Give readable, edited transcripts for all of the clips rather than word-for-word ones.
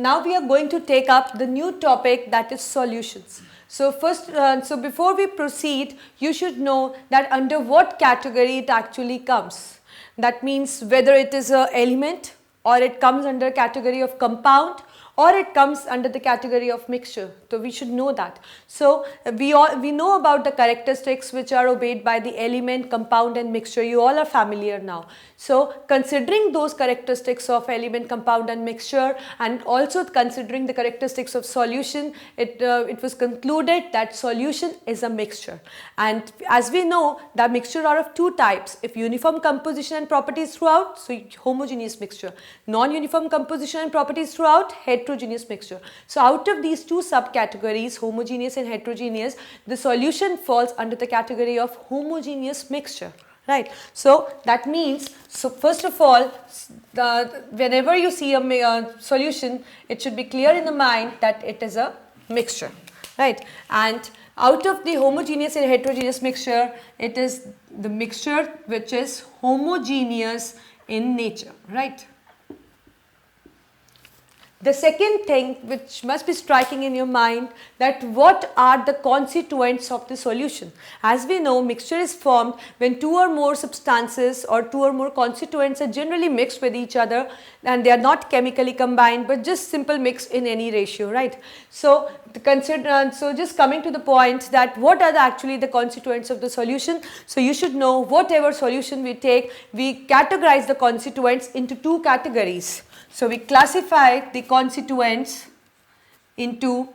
Now we are going to take up the new topic, that is solutions. So before we proceed, you should know that under what category it actually comes. That means whether it is an element, or it comes under category of compound, or it comes under the category of mixture. So we should know that. So we know about the characteristics which are obeyed by the element, compound and mixture. You all are familiar now. So considering those characteristics of element, compound and mixture, and also considering the characteristics of solution, it was concluded that solution is a mixture. And as we know, the mixture are of two types. If uniform composition and properties throughout, so homogeneous mixture. Non-uniform composition and properties throughout, heterogeneous mixture. So out of these two subcategories, homogeneous and heterogeneous, the solution falls under the category of homogeneous mixture. Right. So that means, so first of all, whenever you see a solution, it should be clear in the mind that it is a mixture. Right. And out of the homogeneous and heterogeneous mixture, it is the mixture which is homogeneous in nature. Right. The second thing which must be striking in your mind, that what are the constituents of the solution. As we know, mixture is formed when two or more substances or two or more constituents are generally mixed with each other, and they are not chemically combined but just simple mix in any ratio, right. So just coming to the point, that what are actually the constituents of the solution. So you should know, whatever solution we take, we categorize the constituents into two categories. So we classify the constituents into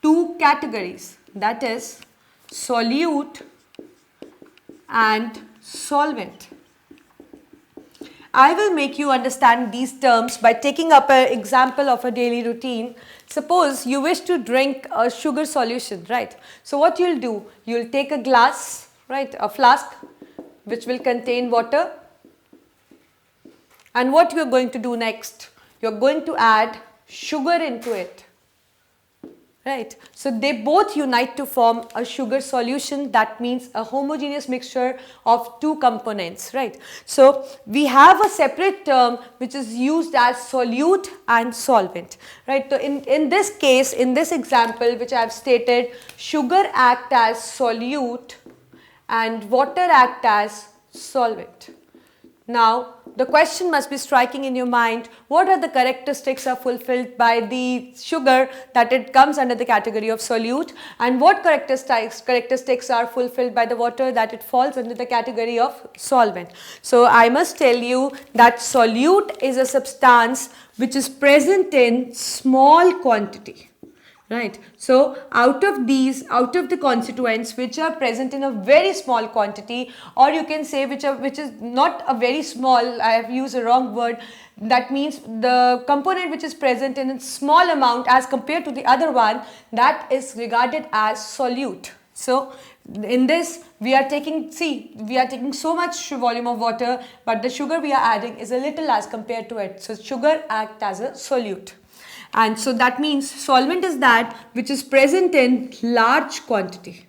two categories, that is solute and solvent. I will make you understand these terms by taking up an example of a daily routine. Suppose you wish to drink a sugar solution, right. So what you'll do, you'll take a glass, right, a flask which will contain water, and what you are going to do next, you are going to add sugar into it, right. So they both unite to form a sugar solution, that means a homogeneous mixture of two components, right. So we have a separate term which is used as solute and solvent, right. So in this case, in this example which I have stated, sugar act as solute and water act as solvent. Now the question must be striking in your mind, what are the characteristics are fulfilled by the sugar, that it comes under the category of solute, and what characteristics are fulfilled by the water, that it falls under the category of solvent. So I must tell you that solute is a substance which is present in small quantity. Right. So out of the constituents which are present in a very small quantity, or you can say which is not a very small, I have used a wrong word, that means the component which is present in a small amount as compared to the other one, that is regarded as solute. So in this we are taking so much volume of water, but the sugar we are adding is a little as compared to it. So sugar acts as a solute. And so that means solvent is that which is present in large quantity.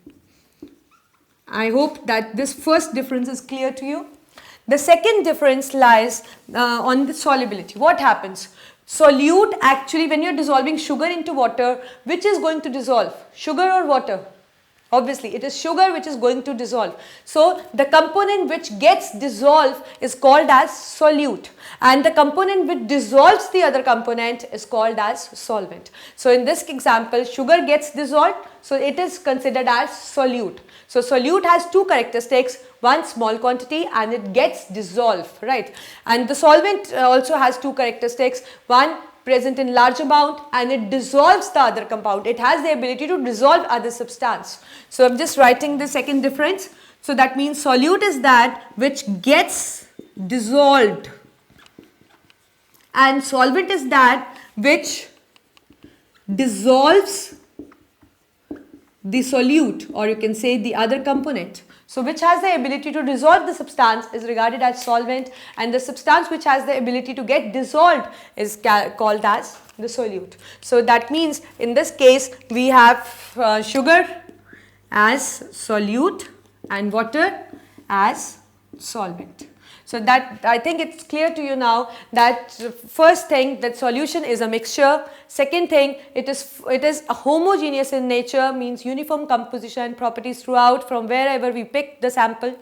I hope that this first difference is clear to you. The second difference lies on the solubility. What happens? Solute, actually when you are dissolving sugar into water, which is going to dissolve? Sugar or water? Obviously it is sugar which is going to dissolve. So the component which gets dissolved is called as solute, and the component which dissolves the other component is called as solvent. So in this example, sugar gets dissolved, so it is considered as solute. So solute has two characteristics, one small quantity and it gets dissolved, right. And the solvent also has two characteristics, one present in large amount and it dissolves the other compound. It has the ability to dissolve other substance. So I am just writing the second difference. So that means solute is that which gets dissolved, and solvent is that which dissolves the solute, or you can say the other component. So which has the ability to dissolve the substance is regarded as solvent, and the substance which has the ability to get dissolved is called as the solute. So that means in this case we have sugar as solute and water as solvent. So that I think it's clear to you now that first thing, that solution is a mixture. Second thing, it is homogeneous in nature, means uniform composition and properties throughout from wherever we pick the sample.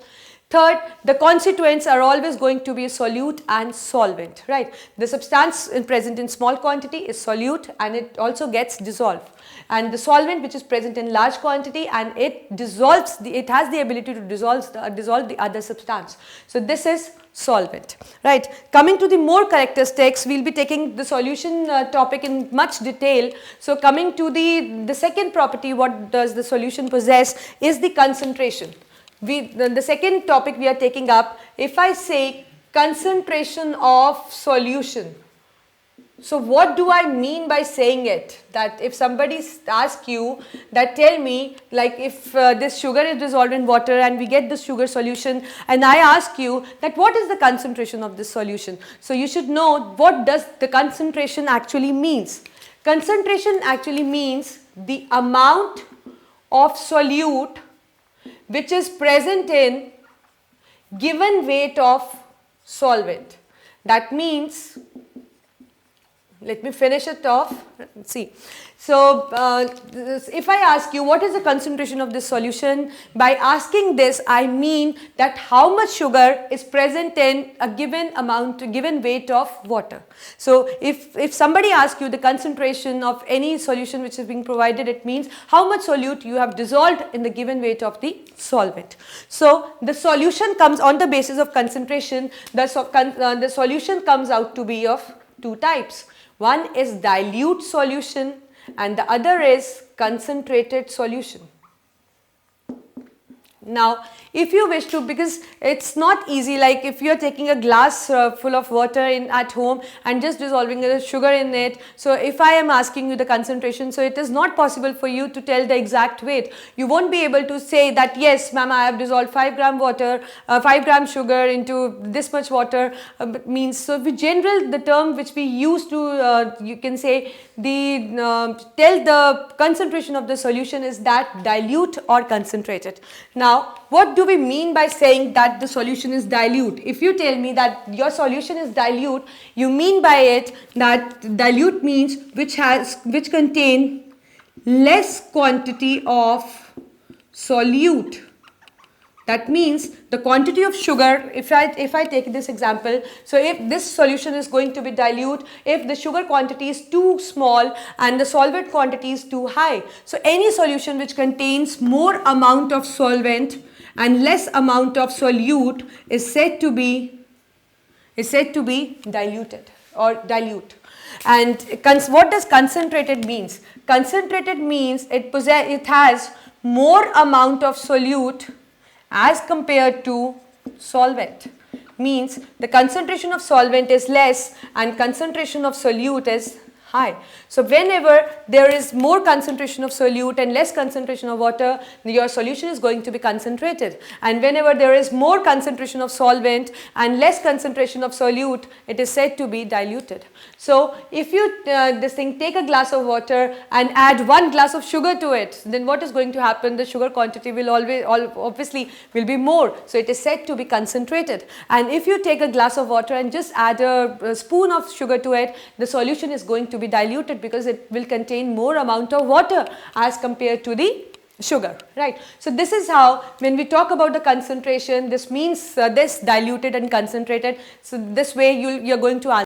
Third, the constituents are always going to be a solute and solvent, right? The substance present in small quantity is solute and it also gets dissolved. And the solvent which is present in large quantity and it dissolves, it has the ability to dissolve the other substance. So this is solvent, right? Coming to the more characteristics, we will be taking the solution topic in much detail. So coming to the second property, what does the solution possess, is the concentration. The second topic we are taking up, if I say concentration of solution, so what do I mean by saying it? That if somebody asks you that, tell me, like if this sugar is dissolved in water and we get this sugar solution, and I ask you that what is the concentration of this solution? So you should know what does the concentration actually means. Concentration actually means the amount of solute which is present in given weight of solvent. That means, let me finish it off. Let's see. So, if I ask you what is the concentration of this solution, by asking this I mean that how much sugar is present in a given amount, given weight of water. So, if somebody asks you the concentration of any solution which is being provided, it means how much solute you have dissolved in the given weight of the solvent. So, the solution comes on the basis of concentration. The solution comes out to be of two types. One is dilute solution and the other is concentrated solution. Now, if you wish to, because it's not easy, like if you are taking a glass full of water at home and just dissolving the sugar in it. So, if I am asking you the concentration, so it is not possible for you to tell the exact weight. You won't be able to say that, yes ma'am, I have dissolved 5 gram water, 5 gram sugar into this much water, means, so in general the term which we use to, you can say, tell the concentration of the solution is that dilute or concentrated. Now, what do we mean by saying that the solution is dilute? If you tell me that your solution is dilute, you mean by it that dilute means which contain less quantity of solute. That means the quantity of sugar, if I take this example, so if this solution is going to be dilute, if the sugar quantity is too small and the solvent quantity is too high. So any solution which contains more amount of solvent and less amount of solute is said to be diluted or dilute. And what does concentrated means? Concentrated means it has more amount of solute as compared to solvent, means the concentration of solvent is less and concentration of solute is high. So whenever there is more concentration of solute and less concentration of water, your solution is going to be concentrated, and whenever there is more concentration of solvent and less concentration of solute, it is said to be diluted. So if you take a glass of water and add 1 glass of sugar to it, then what is going to happen? The sugar quantity will obviously be more, so it is said to be concentrated. And if you take a glass of water and just add a spoon of sugar to it, the solution is going to be diluted because it will contain more amount of water as compared to the sugar, right? So this is how, when we talk about the concentration, this means this diluted and concentrated. So this way you're going to answer